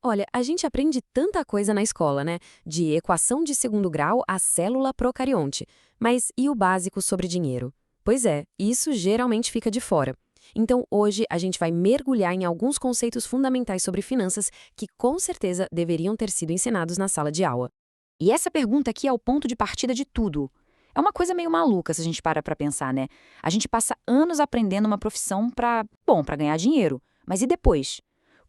Olha, a gente aprende tanta coisa na escola, né? De equação de segundo grau à célula procarionte. Mas e o básico sobre dinheiro? Pois é, isso geralmente fica de fora. Então, hoje a gente vai mergulhar em alguns conceitos fundamentais sobre finanças que com certeza deveriam ter sido ensinados na sala de aula. E essa pergunta aqui é o ponto de partida de tudo. É uma coisa meio maluca se a gente para pra pensar, né? A gente passa anos aprendendo uma profissão pra ganhar dinheiro. Mas e depois?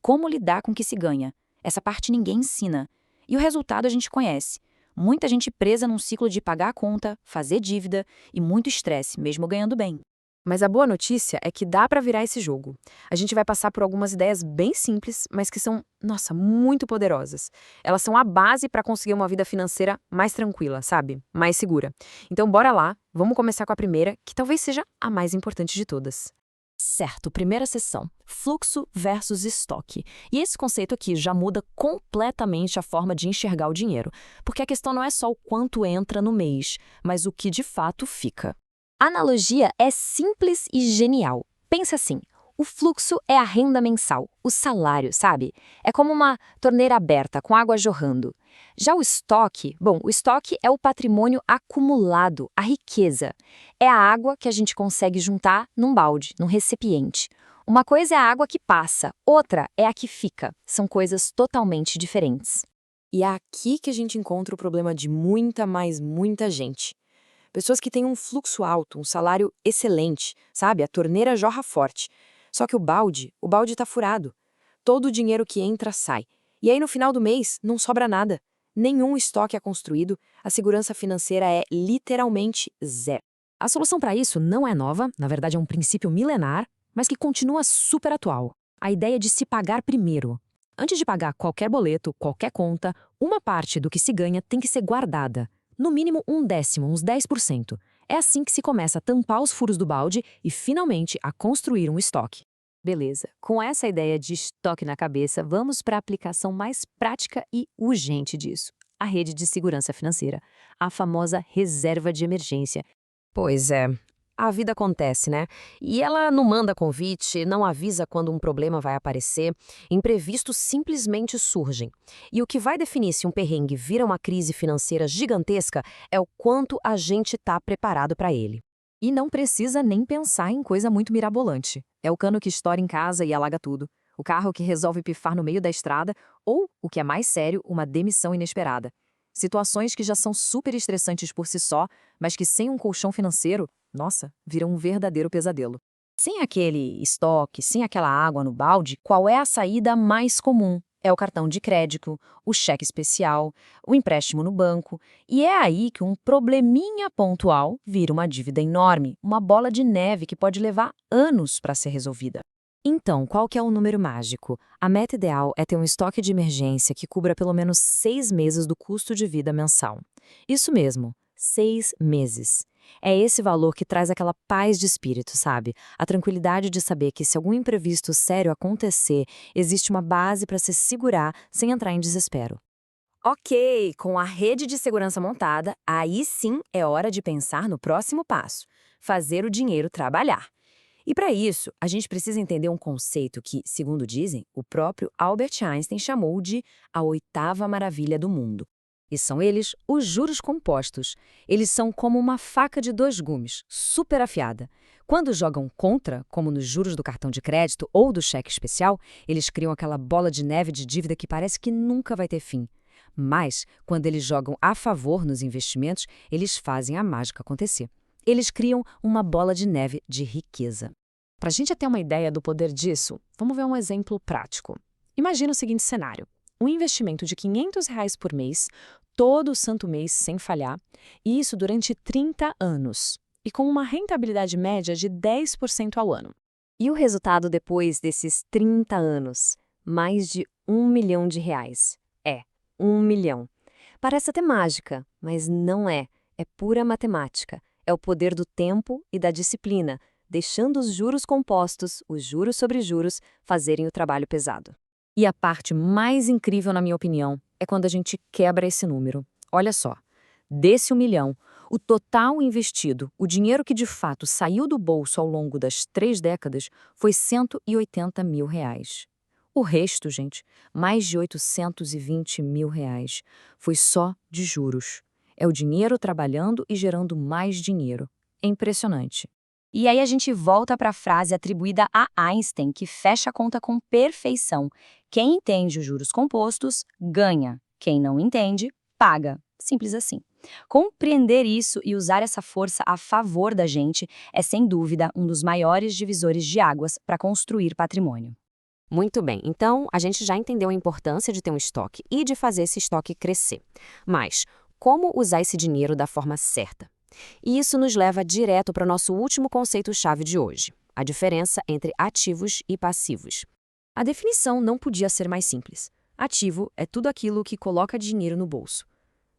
Como lidar com o que se ganha? Essa parte ninguém ensina. E o resultado a gente conhece. Muita gente presa num ciclo de pagar a conta, fazer dívida e muito estresse, mesmo ganhando bem. Mas a boa notícia é que dá para virar esse jogo. A gente vai passar por algumas ideias bem simples, mas que são, nossa, muito poderosas. Elas são a base para conseguir uma vida financeira mais tranquila, sabe? Mais segura. Então, bora lá, vamos começar com a primeira, que talvez seja a mais importante de todas. Certo, primeira seção, fluxo versus estoque. E esse conceito aqui já muda completamente a forma de enxergar o dinheiro, porque a questão não é só o quanto entra no mês, mas o que de fato fica. A analogia é simples e genial. Pensa assim, o fluxo é a renda mensal, o salário, sabe? É como uma torneira aberta com água jorrando. Já o estoque, bom, o estoque é o patrimônio acumulado, a riqueza. É a água que a gente consegue juntar num balde, num recipiente. Uma coisa é a água que passa, outra é a que fica. São coisas totalmente diferentes. E é aqui que a gente encontra o problema de muita, mas muita gente. Pessoas que têm um fluxo alto, um salário excelente, sabe? A torneira jorra forte. Só que o balde tá furado. Todo o dinheiro que entra sai. E aí no final do mês não sobra nada. Nenhum estoque é construído, a segurança financeira é literalmente zero. A solução para isso não é nova, na verdade é um princípio milenar, mas que continua super atual. A ideia de se pagar primeiro. Antes de pagar qualquer boleto, qualquer conta, uma parte do que se ganha tem que ser guardada. No mínimo um décimo, uns 10%. É assim que se começa a tampar os furos do balde e, finalmente, a construir um estoque. Beleza, com essa ideia de estoque na cabeça, vamos para a aplicação mais prática e urgente disso. A rede de segurança financeira, a famosa reserva de emergência. Pois é, a vida acontece, né? E ela não manda convite, não avisa quando um problema vai aparecer, imprevistos simplesmente surgem. E o que vai definir se um perrengue vira uma crise financeira gigantesca é o quanto a gente está preparado para ele. E não precisa nem pensar em coisa muito mirabolante. É o cano que estoura em casa e alaga tudo. O carro que resolve pifar no meio da estrada ou, o que é mais sério, uma demissão inesperada. Situações que já são super estressantes por si só, mas que sem um colchão financeiro, nossa, viram um verdadeiro pesadelo. Sem aquele estoque, sem aquela água no balde, qual é a saída mais comum? É o cartão de crédito, o cheque especial, o empréstimo no banco. E é aí que um probleminha pontual vira uma dívida enorme, uma bola de neve que pode levar anos para ser resolvida. Então, qual que é o número mágico? A meta ideal é ter um estoque de emergência que cubra pelo menos 6 meses do custo de vida mensal. Isso mesmo, 6 meses. É esse valor que traz aquela paz de espírito, sabe? A tranquilidade de saber que se algum imprevisto sério acontecer, existe uma base para se segurar sem entrar em desespero. Ok, com a rede de segurança montada, aí sim é hora de pensar no próximo passo: fazer o dinheiro trabalhar. E para isso, a gente precisa entender um conceito que, segundo dizem, o próprio Albert Einstein chamou de a oitava maravilha do mundo. E são eles os juros compostos. Eles são como uma faca de dois gumes, super afiada. Quando jogam contra, como nos juros do cartão de crédito ou do cheque especial, eles criam aquela bola de neve de dívida que parece que nunca vai ter fim. Mas, quando eles jogam a favor nos investimentos, eles fazem a mágica acontecer. Eles criam uma bola de neve de riqueza. Para a gente ter uma ideia do poder disso, vamos ver um exemplo prático. Imagina o seguinte cenário: um investimento de R$ 500 por mês, todo santo mês sem falhar, e isso durante 30 anos, e com uma rentabilidade média de 10% ao ano. E o resultado depois desses 30 anos? Mais de R$ 1 milhão. É, 1 milhão. Parece até mágica, mas não é. É pura matemática. É o poder do tempo e da disciplina, deixando os juros compostos, os juros sobre juros, fazerem o trabalho pesado. E a parte mais incrível, na minha opinião, é quando a gente quebra esse número. Olha só, desse 1 milhão, o total investido, o dinheiro que de fato saiu do bolso ao longo das 3 décadas, foi R$ 180 mil. O resto, gente, mais de 820 mil reais, foi só de juros. É o dinheiro trabalhando e gerando mais dinheiro. É impressionante. E aí a gente volta para a frase atribuída a Einstein, que fecha a conta com perfeição. Quem entende os juros compostos, ganha. Quem não entende, paga. Simples assim. Compreender isso e usar essa força a favor da gente é, sem dúvida, um dos maiores divisores de águas para construir patrimônio. Muito bem, então a gente já entendeu a importância de ter um estoque e de fazer esse estoque crescer. Mas como usar esse dinheiro da forma certa? E isso nos leva direto para o nosso último conceito-chave de hoje, a diferença entre ativos e passivos. A definição não podia ser mais simples. Ativo é tudo aquilo que coloca dinheiro no bolso.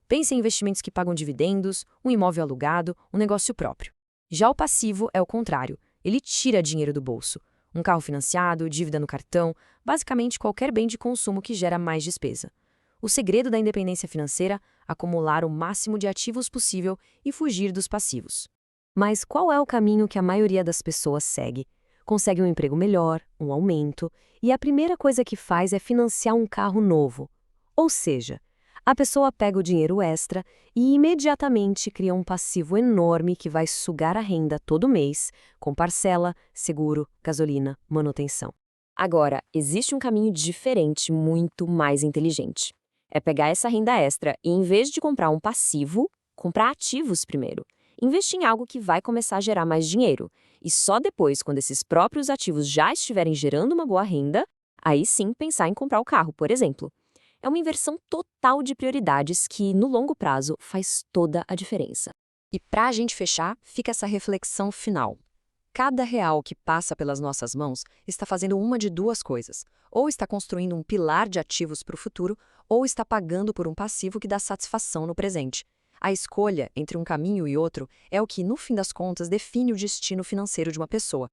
Pense em investimentos que pagam dividendos, um imóvel alugado, um negócio próprio. Já o passivo é o contrário, ele tira dinheiro do bolso. Um carro financiado, dívida no cartão, basicamente qualquer bem de consumo que gera mais despesa. O segredo da independência financeira é acumular o máximo de ativos possível e fugir dos passivos. Mas qual é o caminho que a maioria das pessoas segue? Consegue um emprego melhor, um aumento, e a primeira coisa que faz é financiar um carro novo. Ou seja, a pessoa pega o dinheiro extra e imediatamente cria um passivo enorme que vai sugar a renda todo mês, com parcela, seguro, gasolina, manutenção. Agora, existe um caminho diferente, muito mais inteligente. É pegar essa renda extra e, em vez de comprar um passivo, comprar ativos primeiro. Investir em algo que vai começar a gerar mais dinheiro. E só depois, quando esses próprios ativos já estiverem gerando uma boa renda, aí sim pensar em comprar o carro, por exemplo. É uma inversão total de prioridades que, no longo prazo, faz toda a diferença. E para a gente fechar, fica essa reflexão final. Cada real que passa pelas nossas mãos está fazendo uma de duas coisas. Ou está construindo um pilar de ativos para o futuro, ou está pagando por um passivo que dá satisfação no presente. A escolha entre um caminho e outro é o que, no fim das contas, define o destino financeiro de uma pessoa.